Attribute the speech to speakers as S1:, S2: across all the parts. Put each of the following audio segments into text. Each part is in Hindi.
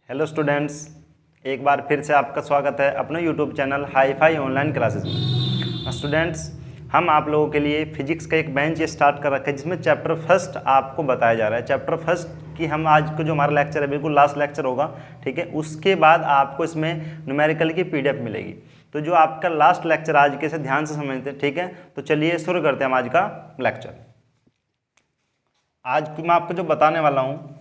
S1: हेलो स्टूडेंट्स, एक बार फिर से आपका स्वागत है अपने YouTube channel hi fi online classes में। स्टूडेंट्स, हम आप लोगों के लिए फिजिक्स का एक बेंच स्टार्ट कर रखा है जिसमें चैप्टर फर्स्ट आपको बताया जा रहा है। चैप्टर फर्स्ट की हम आज को जो हमारा लेक्चर है बिल्कुल लास्ट लेक्चर होगा, ठीक है। उसके बाद आपको इसमें न्यूमेरिकल की पीडीएफ मिलेगी। तो जो आपका लास्ट लेक्चर आज के से ध्यान से समझते हैं, ठीक है। तो चलिए शुरू करते हैं हम आज का लेक्चर। आज मैं आपको जो बताने वाला हूँ,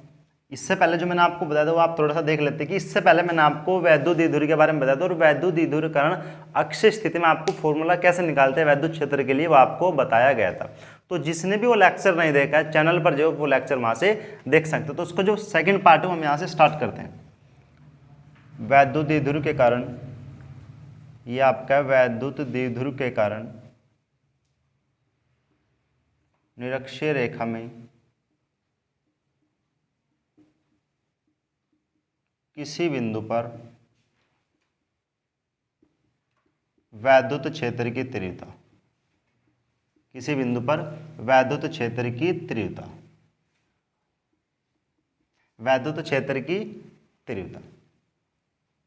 S1: इससे पहले जो मैंने आपको बताया था वो आप थोड़ा सा देख लेते हैं कि इससे पहले मैंने आपको वैद्युत द्विध्रुवी के बारे में बताया था और वैद्युत द्विध्रुवीकरण अक्षीय स्थिति में आपको फॉर्मूला कैसे निकालते हैं वैद्युत क्षेत्र के लिए वो आपको बताया गया था। तो जिसने भी वो लेक्चर नहीं देखा है चैनल पर जो वो लेक्चर वहां से देख सकते हैं। तो उसका जो सेकेंड पार्ट है हम यहाँ से स्टार्ट करते हैं। वैद्युत द्विध्रुव के कारण, ये आपका वैद्युत द्विध्रुव के कारण निरक्षीय रेखा में किसी बिंदु पर वैद्युत क्षेत्र की तीव्रता, किसी बिंदु पर वैद्युत क्षेत्र की तीव्रता, वैद्युत क्षेत्र की तीव्रता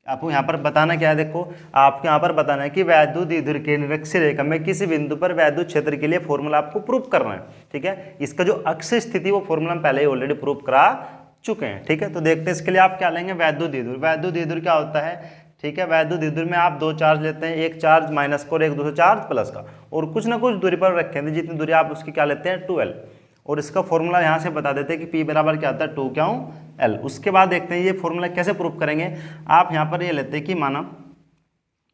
S1: आपको यहाँ पर बताना क्या है। देखो, आपको यहाँ पर बताना है कि वैद्युत द्विध्रुव के निरक्षीय रेखा में किसी बिंदु पर वैद्युत क्षेत्र के लिए फॉर्मूला आपको प्रूव करना है, ठीक है। इसका जो अक्षीय स्थिति वो फॉर्मूला हम पहले ही ऑलरेडी प्रूव करा चुके हैं, ठीक है। तो देखते हैं इसके लिए आप क्या लेंगे, वैद्युत द्विध्रुव। वैद्युत द्विध्रुव क्या होता है, ठीक है। वैद्युत द्विध्रुव में आप दो चार्ज लेते हैं, एक चार्ज माइनस का और एक दूसरा चार्ज प्लस का, और कुछ ना कुछ दूरी पर रखें थे, जितनी दूरी आप उसकी क्या लेते हैं 2l, और इसका फॉर्मूला यहाँ से बता देते हैं कि P बराबर क्या होता है 2 क्या L। उसके बाद देखते हैं ये फॉर्मूला कैसे प्रूव करेंगे। आप यहाँ पर ये लेते हैं कि माना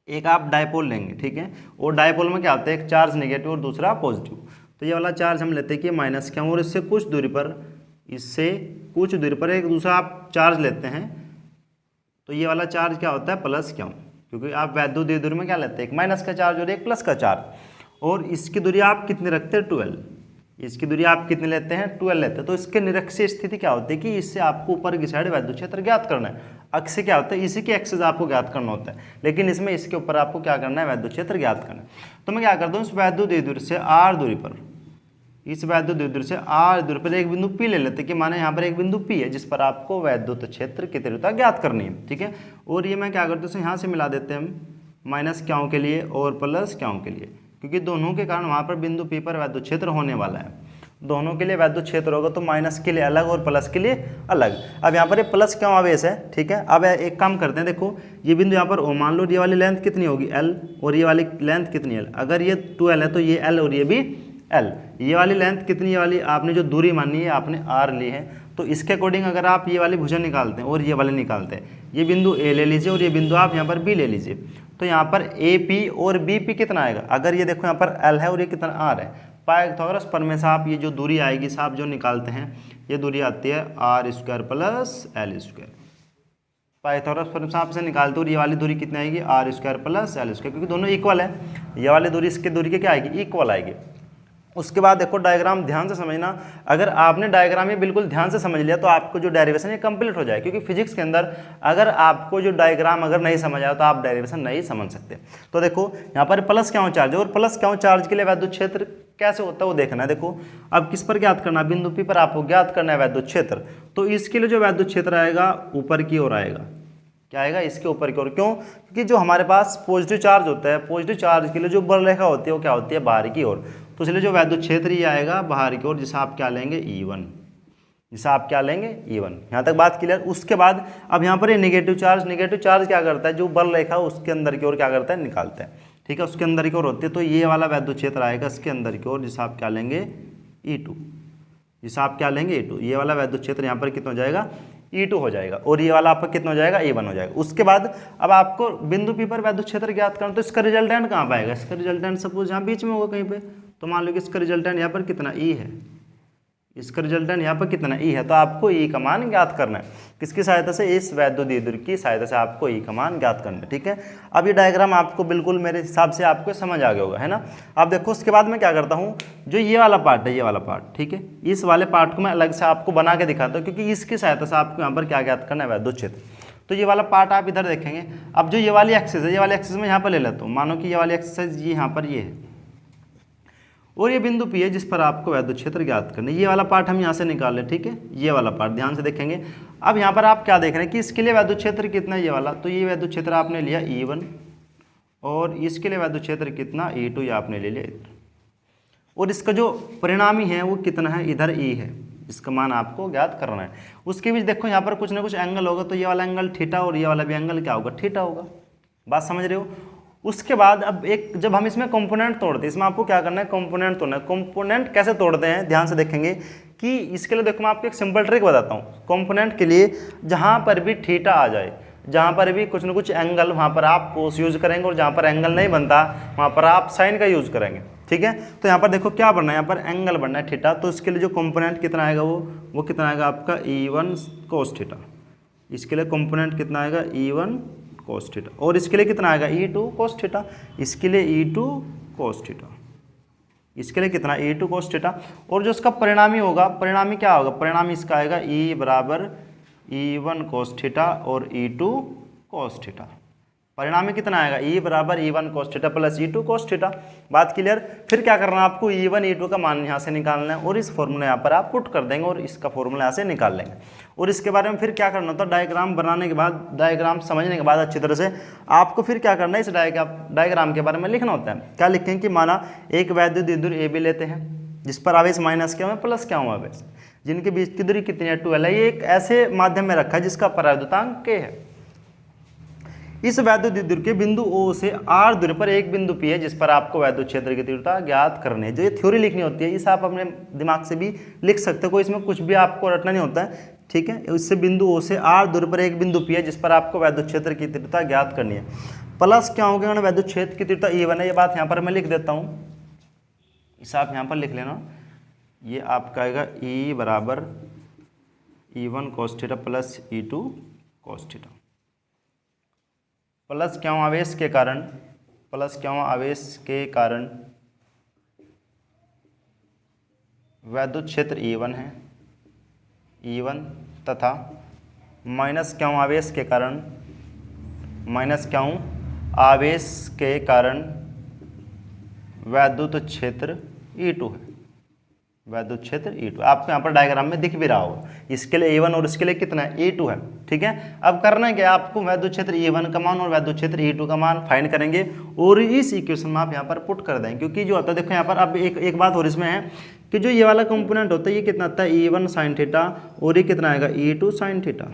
S1: एक आप डायपोल लेंगे, ठीक है, और डायपोल में क्या होता है एक चार्ज नेगेटिव और दूसरा पॉजिटिव। तो ये वाला चार्ज हम लेते हैं कि माइनस क्या, और इससे कुछ दूरी पर एक दूसरा आप चार्ज लेते हैं, तो ये वाला चार्ज क्या होता है प्लस क्यों, क्योंकि आप वैद्युत द्विध्रुव में क्या लेते हैं एक माइनस का चार्ज और एक प्लस का चार्ज, और इसकी दूरी आप कितनी रखते हैं 2l, इसकी दूरी आप कितनी लेते हैं 2l लेते हैं। तो इसके निरक्षीय स्थिति क्या होती है कि इससे आपको ऊपर की साइड वैद्युत क्षेत्र ज्ञात करना है। अक्ष क्या होता है, इसी के एक्सिस आपको ज्ञात करना होता है, लेकिन इसमें इसके ऊपर आपको क्या करना है वैद्युत क्षेत्र ज्ञात करना है। तो मैं क्या करता हूँ, इस वैद्युत द्विध्रुव से r दूरी पर, इस वैद्युत द्विध्रुव से r दूरी पर एक बिंदु P ले लेते हैं कि माने यहाँ पर एक बिंदु P है जिस पर आपको वैद्युत क्षेत्र की तीव्रता ज्ञात करनी है, ठीक है। और ये मैं क्या करता हूँ, यहाँ से मिला देते हैं हम माइनस क्यों के लिए और प्लस क्यों के लिए, क्योंकि दोनों के कारण वहाँ पर बिंदु P पर वैद्युत क्षेत्र होने वाला है। दोनों के लिए वैद्युत क्षेत्र होगा तो माइनस के लिए अलग और प्लस के लिए अलग। अब यहाँ पर ये प्लस क्यों आवेश है, ठीक है। अब एक काम करते हैं, देखो ये बिंदु यहाँ पर मान लो ये वाली लेंथ कितनी होगी L और ये वाली लेंथ कितनी L। अगर ये 2l है तो ये L और ये भी L। ये वाली लेंथ कितनी, ये वाली आपने जो दूरी मानी है आपने r ली है, तो इसके अकॉर्डिंग अगर आप ये वाली भुजा निकालते हैं और ये वाले निकालते हैं, ये बिंदु A ले लीजिए और ये बिंदु आप यहाँ पर B ले लीजिए, तो यहाँ पर AP और BP कितना आएगा। अगर ये देखो यहाँ पर L है और ये कितना R है, पाइथागोरस प्रमेय से आप ये जो दूरी आएगी साहब जो निकालते हैं, ये दूरी आती है r² प्लस l²। पाइथागोरस प्रमेय से आपसे निकालते हो, ये वाली दूरी कितनी आएगी r² प्लस l², क्योंकि दोनों इक्वल है। ये वाली दूरी इसके दूरी के क्या आएगी, इक्वल आएगी। उसके बाद देखो डायग्राम ध्यान से समझना। अगर आपने डायग्राम ये बिल्कुल ध्यान से समझ लिया तो आपको जो डेरिवेशन है कंप्लीट हो जाए, क्योंकि फिजिक्स के अंदर अगर आपको जो डायग्राम अगर नहीं समझ आया तो आप डेरिवेशन नहीं समझ सकते। तो देखो यहाँ पर प्लस क्यों चार्ज है, और प्लस क्यों चार्ज के लिए वैद्युत क्षेत्र कैसे होता है वो देखना है। देखो अब किस पर ज्ञात करना, बिंदु P पर आपको ज्ञात करना है वैद्युत क्षेत्र। तो इसके लिए जो वैद्युत क्षेत्र आएगा ऊपर की ओर आएगा, क्या आएगा इसके ऊपर की ओर। क्यों, क्योंकि जो हमारे पास पॉजिटिव चार्ज होता है, पॉजिटिव चार्ज के लिए जो बल रेखा होती है वो क्या होती है बाहर की ओर। तो इसलिए जो वैद्युत क्षेत्र ये आएगा बाहर की ओर, जिसे आप क्या लेंगे E1, जिसे आप क्या लेंगे E1। यहाँ तक बात क्लियर। उसके बाद अब यहाँ पर ये नेगेटिव चार्ज क्या करता है, जो बल रेखा उसके अंदर की ओर क्या करता है निकालता है, ठीक है, उसके अंदर की ओर होती है। तो ये वाला वैद्युत क्षेत्र आएगा इसके अंदर की ओर, जिसे आप क्या लेंगे E2, जिसे आप क्या लेंगे E2। ये वाला वैद्युत क्षेत्र यहाँ पर कितना हो जाएगा E2 हो जाएगा, और ये वाला आपका कितना हो जाएगा E1 हो जाएगा। उसके बाद अब आपको बिंदु P पर वैद्युत क्षेत्र ज्ञात करना, तो इसका रिजल्टेंट कहाँ पाएगा, इसका रिजल्टेंट सपोज यहाँ बीच में होगा कहीं पे, तो मान लो कि इसका रिजल्टेंट यहाँ पर कितना E है, इसका रिजल्टेंट यहाँ पर कितना E है, तो आपको E का मान ज्ञात करना है। किसकी सहायता से, इस वैद्युत द्विध्रुव की सहायता से आपको E का मान ज्ञात करना है, ठीक है। अब ये डायग्राम आपको बिल्कुल मेरे हिसाब से आपको समझ आ गया होगा, है ना। अब देखो उसके बाद मैं क्या करता हूँ, जो ये वाला पार्ट है, ये वाला पार्ट, ठीक है, इस वाले पार्ट को मैं अलग से आपको बना के दिखाता हूँ, क्योंकि इसकी सहायता से आपको यहाँ पर क्या ज्ञात करना है वैद्युत क्षेत्र। तो ये वाला पार्ट आप इधर देखेंगे। अब जो ये वाली एक्सिस है, ये वाली एक्सिस में यहाँ पर ले लेता हूँ, मानो कि ये वाली एक्सिस ये यहाँ पर ये है, और ये बिंदु P है जिस पर आपको वैद्युत क्षेत्र ज्ञात करना है। ये वाला पार्ट हम यहाँ से निकाल लें, ठीक है, ये वाला पार्ट ध्यान से देखेंगे। अब यहाँ पर आप क्या देख रहे हैं कि इसके लिए वैद्युत क्षेत्र कितना है, ये वाला, तो ये वैद्युत क्षेत्र आपने लिया E1 और इसके लिए वैद्युत क्षेत्र कितना E2, ये आपने ले लिया इधर। और इसका जो परिणामी है वो कितना है, इधर E है, इसका मान आपको ज्ञात करना है। उसके बीच देखो यहाँ पर कुछ ना कुछ एंगल होगा, तो ये वाला एंगल थीटा और ये वाला भी एंगल क्या होगा, थीटा होगा। बात समझ रहे हो। उसके बाद अब एक जब हम इसमें कंपोनेंट तोड़ते हैं, इसमें आपको क्या करना है, कंपोनेंट तोड़ना है। कंपोनेंट कैसे तोड़ते हैं ध्यान से देखेंगे कि इसके लिए देखो मैं आपको एक सिंपल ट्रिक बताता हूँ। कंपोनेंट के लिए जहाँ पर भी थीटा आ जाए, जहाँ पर भी कुछ ना कुछ एंगल, वहाँ पर आप कोस यूज करेंगे, और जहाँ पर एंगल नहीं बनता वहाँ पर आप साइन का यूज करेंगे, ठीक है। तो यहाँ पर देखो क्या बनना है, यहाँ पर एंगल बनना है थीटा, तो इसके लिए जो कंपोनेंट कितना आएगा वो कितना आएगा आपका E1 cos थीटा। इसके लिए कंपोनेंट कितना आएगा, E1 cos थीटा। और इसके लिए कितना आएगा, E2 cos थीटा। इसके लिए E2 cos थीटा। इसके लिए कितना, E2 cos थीटा। और जो इसका परिणामी होगा, परिणामी क्या होगा, परिणामी इसका आएगा E बराबर E1 cos थीटा और E2 cos थीटा। परिणामी कितना आएगा, E बराबर E1 cos theta plus E2 cos theta. बात क्लियर। फिर क्या करना है आपको, E1 E2 का मान यहाँ से निकालना है और इस फॉर्मूला यहाँ पर आप पुट कर देंगे और इसका फॉर्मूला यहाँ से निकाल लेंगे। और इसके बारे में फिर क्या करना होता है, डायग्राम बनाने के बाद, डायग्राम समझने के बाद अच्छी तरह से आपको फिर क्या करना है, इस डायग्राम के बारे में लिखना होता है। क्या लिखें कि माना एक वैद्युत द्विध्रुव AB लेते हैं जिस पर आवेश माइनस क्या हुआ प्लस क्या हुआ आवेश, जिनके बीच की दूरी कितनी है, 12 है। ये एक ऐसे माध्यम में रखा है जिसका परावैद्युतांक K है। इस वैद्युत द्विध्रुव के बिंदु O से R दूरी पर एक बिंदु P है जिस पर आपको वैद्युत क्षेत्र की तीव्रता ज्ञात करनी है। जो ये थ्योरी लिखनी होती है, इस आप अपने दिमाग से भी लिख सकते हो, कोई इसमें कुछ भी आपको रटना नहीं होता है, ठीक है। इससे बिंदु O से R दूरी पर एक बिंदु P है जिस पर आपको वैद्युत क्षेत्र की तीव्रता ज्ञात करनी है। प्लस क्या होगा, वैद्युत क्षेत्र की तीव्रता E1 है। ये बात यहाँ पर मैं लिख देता हूँ, इसे आप यहाँ पर लिख लेना। ये आपका आएगा E बराबर E1 cos theta plus E2 cos theta. Plus क्या हुआ, आवेश के कारण, प्लस क्या हुआ, आवेश के कारण वैद्युत क्षेत्र E1 है, E1, तथा माइनस क्या हुआ, आवेश के कारण, माइनस क्या हुआ, आवेश के कारण वैद्युत क्षेत्र E2 है। वैद्युत क्षेत्र E2 आपको यहाँ पर डायग्राम में दिख भी रहा होगा। इसके लिए E1 और इसके लिए कितना है, E2 है, ठीक है। अब करना है क्या, आपको वैद्युत क्षेत्र E1 का मान और वैद्युत क्षेत्र E2 का मान फाइंड करेंगे और इस इक्वेशन में आप यहाँ पर पुट कर देंगे। क्योंकि जो होता है देखो यहाँ पर अब एक बात और इसमें है कि जो ये वाला कंपोनेंट होता है ये कितना आता है, E1 sin थीटा, और ये कितना आएगा, E2 sin थीटा।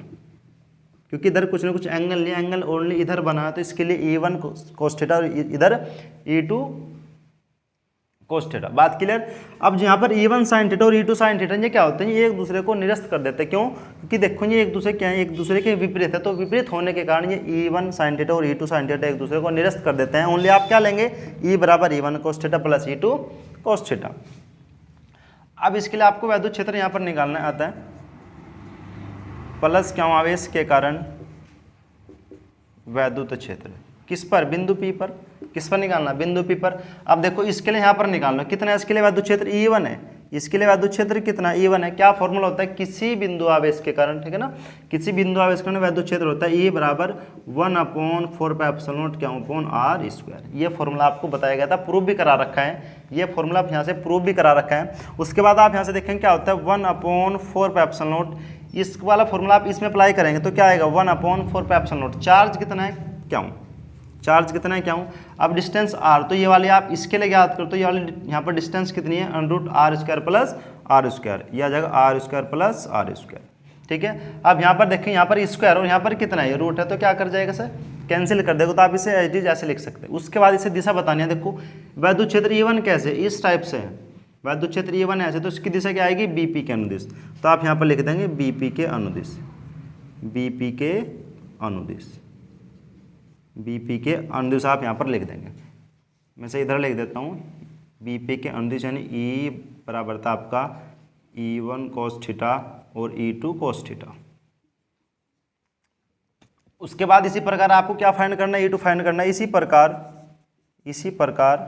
S1: क्योंकि इधर कुछ ना कुछ एंगल नहीं, एंगल ओनली इधर बना है, तो इसके लिए E1 cos थीटा और इधर E2 cos थीटा। बात क्लियर। अब यहाँ पर E1 sin थीटा और E2 sin थीटा ये क्या होते हैं, ये एक दूसरे को निरस्त कर देते हैं। क्यों, क्योंकि देखो ये एक दूसरे क्या है, एक दूसरे के विपरीत है, तो विपरीत होने के कारण ये E1 sin थीटा और E2 sin थीटा एक दूसरे को निरस्त कर देते हैं। ओनली आप क्या लेंगे, E बराबर E1 cos theta plus E2 cos theta. अब इसके लिए आपको वैद्युत क्षेत्र यहाँ पर निकालना आता है। प्लस क्या आवेश के कारण वैद्युत क्षेत्र किस पर, बिंदु P पर। किस पर निकालना, बिंदु P पर। अब देखो इसके लिए यहाँ पर निकालना कितना है, इसके लिए वैद्युत क्षेत्र E1 है, इसके लिए वैद्युत क्षेत्र कितना, E1 है। क्या फॉर्मूला होता है, किसी बिंदु आवेश के कारण, ठीक है ना, किसी बिंदु आवेश के कारण वैद्युत क्षेत्र होता है E बराबर 1/4πε0 क्या अपॉन R²। ये फॉर्मूला आपको बताया गया था, प्रूव भी करा रखा है, ये फॉर्मूला यहाँ से प्रूव भी करा रखा है। उसके बाद आप यहाँ से देखेंगे क्या होता है, 1/4πε0, इस वाला फॉर्मूला आप इसमें अप्लाई करेंगे तो क्या आएगा, 1/4πε0। चार्ज कितना है, क्या हूँ, चार्ज कितना है, क्या हूँ। अब डिस्टेंस R, तो ये वाली आप इसके लिए याद करो, तो ये वाली यहाँ पर डिस्टेंस कितनी है, √R² प्लस R², यह आ जाएगा R² प्लस R², ठीक है। अब यहाँ पर देखें, यहाँ पर स्क्वायर और यहाँ पर कितना है, रूट है, तो क्या कर जाएगा सर, कैंसिल कर देगा, तो आप इसे एज इट इज ऐसे लिख सकते हैं। उसके बाद इसे दिशा बतानी है। देखो वैद्युत क्षेत्र E1 कैसे, इस टाइप से है, वैद्युत क्षेत्र E1 ऐसे, तो इसकी दिशा क्या आएगी, BP के अनुदिश। तो आप यहाँ पर लिख देंगे BP के अनुदिश, BP के अनुदिश, BP के अनुदिश आप यहाँ पर लिख देंगे। मैं से इधर लिख देता हूँ, BP के अनुदिश यानी E बराबर था आपका E1 cos थीटा और E2 cos थीटा। उसके बाद इसी प्रकार आपको क्या फाइंड करना है, E2 फाइंड करना है। इसी प्रकार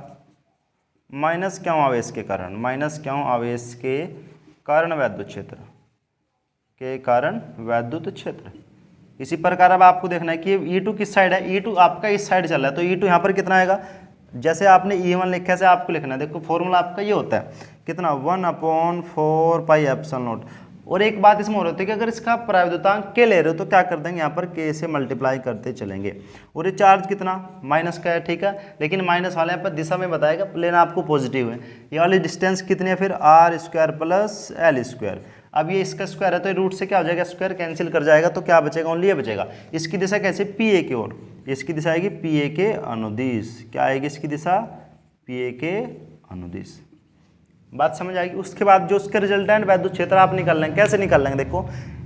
S1: माइनस क्यों आवेश के कारण, माइनस क्यों आवेश के कारण वैद्युत क्षेत्र के कारण वैद्युत क्षेत्र। इसी प्रकार अब आपको देखना है कि E2 किस साइड है, E2 आपका इस साइड चल रहा है, तो E2 यहाँ पर कितना आएगा, जैसे आपने E1 लिखा है आपको लिखना है। देखो फॉर्मूला आपका ये होता है कितना 1/4 पाई एप्सिलॉन नॉट। और एक बात इसमें हो रही है कि अगर इसका प्रायद्युतांक के ले रहे हो तो क्या कर देंगे, यहाँ पर के से मल्टीप्लाई करते चलेंगे। और ये चार्ज कितना माइनस का है, ठीक है, लेकिन माइनस वाले यहाँ पर दिशा में बताएगा, लेना आपको पॉजिटिव है। ये वाली डिस्टेंस कितनी है फिर r² + l²। अब ये इसका स्क्वायर है तो रूट से क्या हो जाएगा, स्क्वायर कैंसिल कर जाएगा, तो क्या बचेगा, ओनली ये बचेगा। इसकी दिशा कैसे, PA की ओर, इसकी दिशा आएगी PA के अनुदिश। क्या आएगी इसकी दिशा, PA के अनुदिश। बात समझ आएगी। उसके बाद जो उसके रिजल्टेंट वैद्युत क्षेत्र आप निकाल लेंगे। कैसे निकाल लेंगे, देखो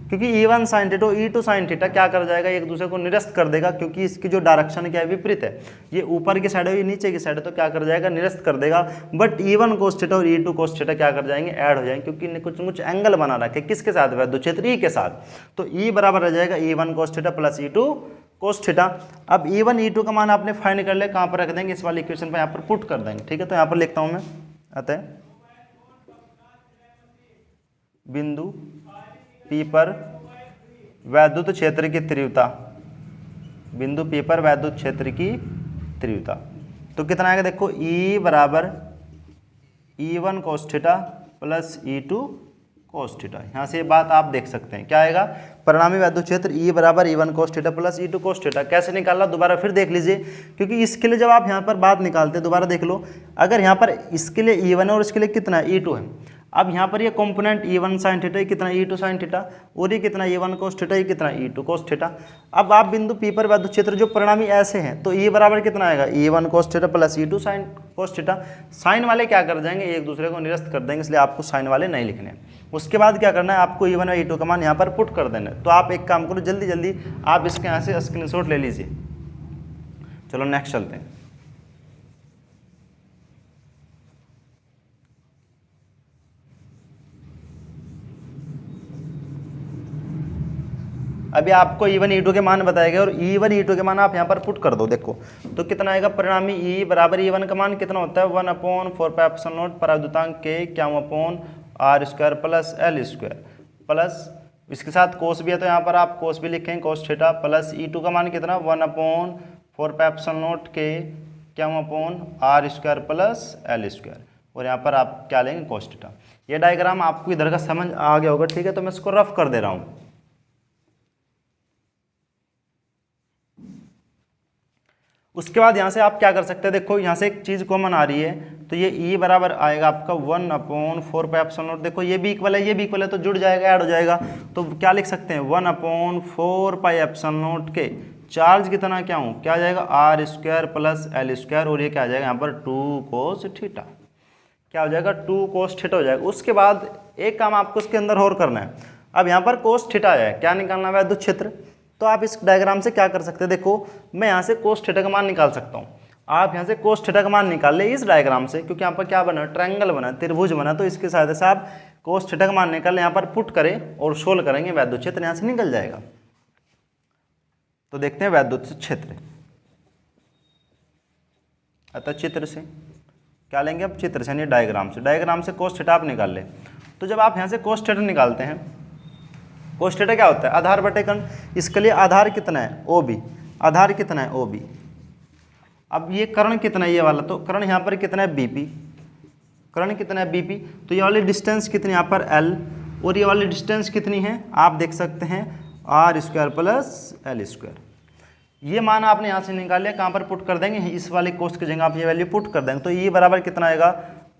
S1: क्योंकि E1 sin theta E2 sin theta क्या कर जाएगा, एक दूसरे को निरस्त कर देगा, क्योंकि इसकी जो डायरेक्शन क्या है विपरीत है, ये ऊपर की साइड है ये नीचे की साइड है, तो क्या कर जाएगा, निरस्त कर देगा। बट E1 cos थीटा और E2 cos थीटा क्या कर जाएंगे, ऐड हो जाएंगे, क्योंकि कुछ एंगल बना रखे किसके साथ, वैद्युत क्षेत्र E के साथ। तो E बराबर रह जाएगा E1 cos theta + E2 cos theta. अब E1 E2 का मान आपने फाइंड कर लिया, कहाँ पर रख देंगे, इस वाली इक्वेशन पर यहाँ पर पुट कर देंगे, ठीक है। तो यहाँ पर लिखता हूँ मैं, अतः बिंदु P पर वैद्युत क्षेत्र की तीव्रता, बिंदु P पर वैद्युत क्षेत्र की तीव्रता तो कितना आएगा, देखो E बराबर E1 cos theta + E2 cos theta. यहाँ से ये बात आप देख सकते हैं, क्या आएगा, परिणामी वैद्युत क्षेत्र E बराबर E1 cos theta + E2 cos theta. कैसे निकालना, दोबारा फिर देख लीजिए, क्योंकि इसके लिए जब आप यहाँ पर बात निकालते हैं, दोबारा देख लो, अगर यहाँ पर इसके लिए E1 है और इसके लिए कितना है E2 है। अब यहाँ पर ये कंपोनेंट E1 sin थीटा, कितना E2 sin थीटा, और ये कितना E1 cos थीटा, ये कितना E2 cos थीटा। अब आप बिंदु P पर वैद्युत क्षेत्र जो परिणामी ऐसे हैं, तो E बराबर कितना आएगा, E1 cos theta + E2 sin cos theta. Sine वाले क्या कर जाएंगे, एक दूसरे को निरस्त कर देंगे, इसलिए आपको साइन वाले नहीं लिखने। उसके बाद क्या करना है, आपको E1 और E2 का मान यहाँ पर पुट कर देना है। तो आप एक काम करो, जल्दी जल्दी आप इसके यहाँ से स्क्रीनशॉट ले लीजिए। चलो नेक्स्ट चलते हैं। अभी आपको E1 E2 के मान बताए गए और E1 E2 के मान आप यहाँ पर पुट कर दो। देखो तो कितना आएगा, परिणामी E बराबर E1 का मान कितना होता है 1/4 पाई एप्सिलॉन नॉट, प्रायद्युतांक K क्या r² + l² प्लस इसके साथ कोस भी है, तो यहाँ पर आप कोस भी लिखेंगे cos थीटा, प्लस E2 का मान कितना 1/4 पाई एप्सिलॉन नॉट K क्या r² + l², और यहाँ पर आप क्या लेंगे cos थीटा। ये डायग्राम आपको इधर का समझ आ गया होगा, ठीक है। तो मैं इसको रफ कर दे रहा हूँ। उसके बाद यहाँ से आप क्या कर सकते हैं, देखो यहाँ से एक चीज़ कॉमन आ रही है, तो ये E बराबर आएगा आपका 1/4 पाई एप्सिलॉन नॉट। देखो ये भी इक्वल है, ये भी इक्वल है, तो जुड़ जाएगा, ऐड हो जाएगा। तो क्या लिख सकते हैं 1/4 पाई एप्सिलॉन नॉट के चार्ज कितना क्या हूँ, क्या आ जाएगा r² + l², और ये क्या आ जाएगा यहाँ पर 2 cos थीटा। क्या हो जाएगा 2 cos थीटा हो जाएगा। उसके बाद एक काम आपको उसके अंदर और करना है। अब यहाँ पर cos थीटा है, क्या निकालना है, वैद्युत क्षेत्र। तो आप इस डायग्राम से क्या कर सकते हैं, देखो मैं यहाँ से cos थीटा का मान निकाल सकता हूँ। आप यहाँ से cos थीटा का मान निकाल ले इस डायग्राम से, क्योंकि यहाँ पर क्या बना, ट्रायंगल बना, त्रिभुज बना, तो इसके सहायता से आप cos थीटा का मान निकाल ले, यहाँ पर पुट करें और सोल्व करेंगे, वैद्युत क्षेत्र यहाँ से निकल जाएगा। तो देखते हैं वैद्युत क्षेत्र। अतः चित्र से क्या लेंगे, अब चित्र से नहीं डायग्राम से। डायग्राम से cos थीटा आप निकाल ले। तो जब आप यहाँ से cos थीटा निकालते हैं, cos थीटा क्या होता है, आधार बटे कर्ण। इसके लिए आधार कितना है OB, आधार कितना है OB। अब ये कर्ण कितना है, ये वाला, तो कर्ण यहाँ पर कितना है BP, कर्ण कितना है BP। तो ये वाली डिस्टेंस कितनी यहाँ पर L, और ये वाली डिस्टेंस कितनी है आप देख सकते हैं r² + l²। ये मान आपने यहाँ से निकाल लिया, कहाँ पर पुट कर देंगे, इस वाले कोस की जगह आप ये वैल्यू पुट कर देंगे। तो ये बराबर कितना आएगा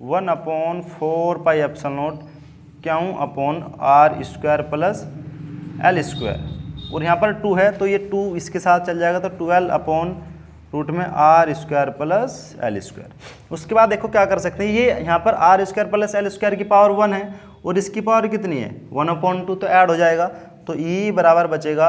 S1: 1/4 पाई एप्सिलॉन नॉट क्या हूँ r² + l², और यहाँ पर 2 है, तो ये 2 इसके साथ चल जाएगा, तो 12/√r² + l²। उसके बाद देखो क्या कर सकते हैं, ये यहाँ पर r² + l² की पावर 1 है, और इसकी पावर कितनी है 1/2, तो ऐड हो जाएगा। तो E बराबर बचेगा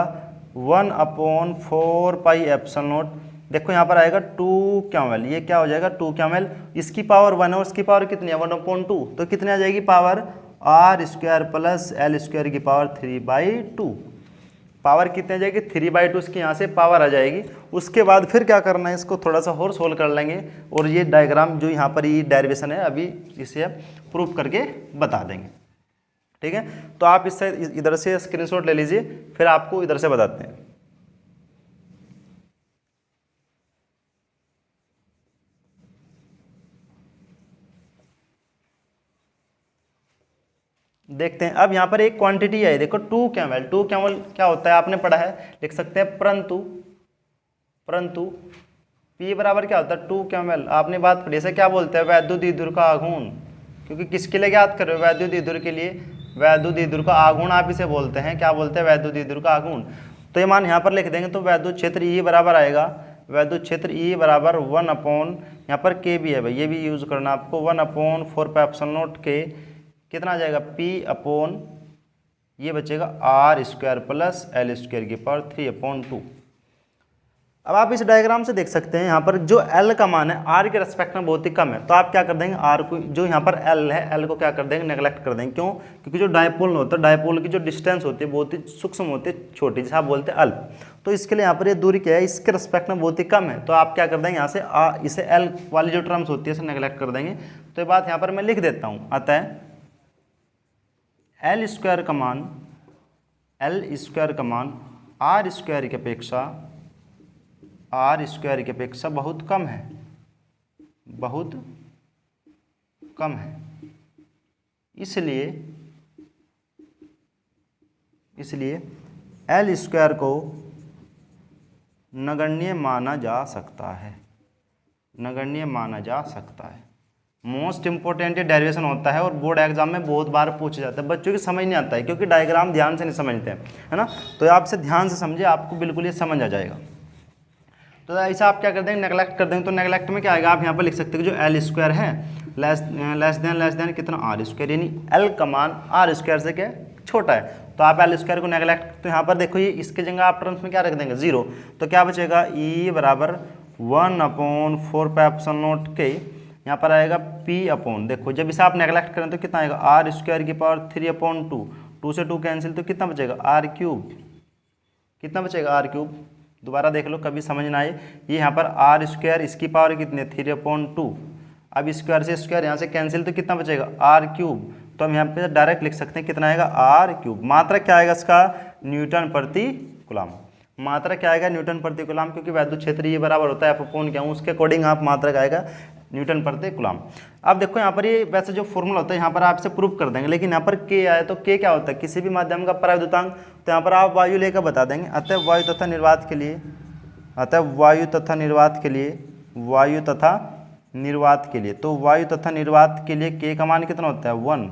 S1: 1/4 पाई एप्सिलॉन नॉट। देखो यहाँ पर आएगा 2 क्यूएल, ये क्या हो जाएगा 2 क्यूएल, इसकी पावर 1 है और इसकी पावर कितनी है 1/2, तो कितनी आ जाएगी पावर r² + l² की पावर 3/2। पावर कितनी आ जाएगी 3/2, इसकी यहाँ से पावर आ जाएगी। उसके बाद फिर क्या करना है, इसको थोड़ा सा और सोल्व कर लेंगे, और ये डायग्राम जो यहाँ पर ये डेरिवेशन है अभी इसे प्रूफ करके बता देंगे, ठीक है। तो आप इससे इधर से स्क्रीनशॉट ले लीजिए, फिर आपको इधर से बताते हैं। देखते हैं। अब यहाँ पर एक क्वांटिटी है, देखो 2 kmol। 2 kmol क्या होता है आपने पढ़ा है, लिख सकते हैं परंतु P बराबर क्या होता है 2 kmol। आपने बात पढ़ी, इसे क्या बोलते हैं, वैद्युत द्विध्रुव का आघूर्ण। क्योंकि किसके लिए याद कर रहे हो, वैद्युत द्विध्रुव के लिए। वैद्युत द्विध्रुव का आघूर्ण आप इसे बोलते हैं, क्या बोलते हैं, वैद्युत द्विध्रुव का आघूर्ण। तो ये मान यहाँ पर लिख देंगे, तो वैद्युत क्षेत्र E बराबर आएगा, वैद्युत क्षेत्र E बराबर 1 अपॉन, यहाँ पर K भी है भाई, ये भी यूज करना आपको, 1/4πε0 K, कितना आ जाएगा P अपॉन, ये बचेगा R² प्लस L² की पावर 3/2। अब आप इस डायग्राम से देख सकते हैं यहाँ पर जो L का मान है R के रेस्पेक्ट में बहुत ही कम है, तो आप क्या कर देंगे, R को, जो यहाँ पर L है, L को क्या कर देंगे, नेगलेक्ट कर देंगे। क्यों? क्योंकि जो डायपोल होता है, डायपोल की जो डिस्टेंस होती है बहुत ही सूक्ष्म होती है, छोटी, जैसे आप बोलते हैं अल्प। तो इसके लिए यहाँ पर ये दूरी क्या है, इसके रेस्पेक्ट में बहुत ही कम है, तो आप क्या कर देंगे, यहाँ से इसे L वाली जो टर्म्स होती है इसे नेगलेक्ट कर देंगे। तो ये बात यहाँ पर मैं लिख देता हूँ, अतः L² का मान R² की अपेक्षा बहुत कम है, बहुत कम है। इसलिए L² को नगण्य माना जा सकता है, नगण्य माना जा सकता है। मोस्ट इंपॉर्टेंट डेरिवेशन होता है और बोर्ड एग्जाम में बहुत बार पूछा जाता है, बच्चों की समझ नहीं आता है क्योंकि डायग्राम ध्यान से नहीं समझते हैं, है ना। तो आप इसे ध्यान से समझिए, आपको बिल्कुल ये समझ आ जाएगा। तो ऐसा आप क्या कर देंगे, नेगलेक्ट कर देंगे। तो नेगलेक्ट में क्या आएगा, आप यहाँ पर लिख सकते हैं कि जो L² है लेस देन कितना R², यानी L का मान R² से क्या छोटा है, तो आप L² को नेगलेक्ट, तो यहाँ पर देखो ये इसके जगह आप टर्म्स में क्या रख देंगे, 0। तो क्या बचेगा, E बराबर 1/4πε0 K, यहाँ पर आएगा P अपॉन, देखो जब इसे आप नेगलेक्ट करें तो कितना आएगा, R² की पावर 3/2, 2 से 2 कैंसिल, तो कितना बचेगा, R3, कितना बचेगा, R3। दोबारा देख लो, कभी समझ ना आए, ये यहाँ पर R², इसकी पावर कितनी है, 3/2। अब स्क्वायर से स्क्वायर यहाँ से कैंसिल, तो कितना बचेगा, R3। तो हम यहाँ पे डायरेक्ट लिख सकते हैं कितना आएगा, R3। मात्रा क्या आएगा इसका, न्यूटन प्रति कूलम। मात्रा क्या आएगा, न्यूटन प्रति कूलम, क्योंकि वैद्युत क्षेत्र ये बराबर होता है F अपॉन क्या, उसके अकॉर्डिंग आप मात्रा का आएगा न्यूटन प्रति कूलम। अब देखो यहाँ पर ये वैसे जो फॉर्मूला होता है यहाँ पर आपसे प्रूव कर देंगे, लेकिन यहाँ पर K आए तो K क्या होता है, किसी भी माध्यम का पराविद्युतांक। तो यहाँ पर आप वायु लेकर बता देंगे, अतः वायु तथा निर्वात के लिए, तो वायु तथा निर्वात के लिए K का मान कितना होता है, 1।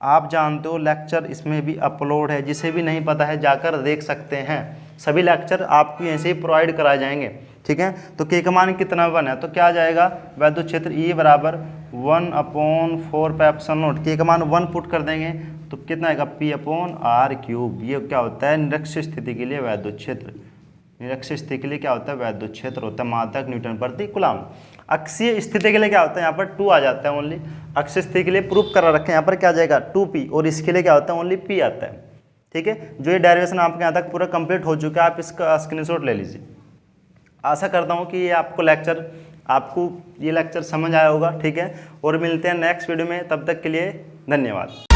S1: आप जानते हो लेक्चर इसमें भी अपलोड है, जिसे भी नहीं पता है जाकर देख सकते हैं, सभी लेक्चर आपको ऐसे ही प्रोवाइड कराए जाएंगे, ठीक है। तो K का मान कितना 1 है, तो क्या आ जाएगा, वैद्युत क्षेत्र E बराबर 1/4πε0, K का मान 1 पुट कर देंगे तो कितना आएगा, P/R3। ये क्या होता है, निरक्षीय स्थिति के लिए वैद्युत क्षेत्र, निरक्षीय स्थिति के लिए क्या होता है, वैद्युत क्षेत्र होता है, मात्रक न्यूटन प्रति कूलम। अक्षीय स्थिति के लिए क्या होता है, यहाँ पर 2 आ जाता है ओनली, अक्षीय स्थिति के लिए प्रूफ करा रखे हैं, यहाँ पर क्या आ जाएगा 2P, और इसके लिए क्या होता है, ओनली P आता है, ठीक है। जो ये डेरिवेशन आपके यहाँ तक पूरा कंप्लीट हो चुका है, आप इसका स्क्रीनशॉट ले लीजिए। आशा करता हूँ कि ये आपको ये लेक्चर समझ आया होगा, ठीक है। और मिलते हैं नेक्स्ट वीडियो में, तब तक के लिए धन्यवाद।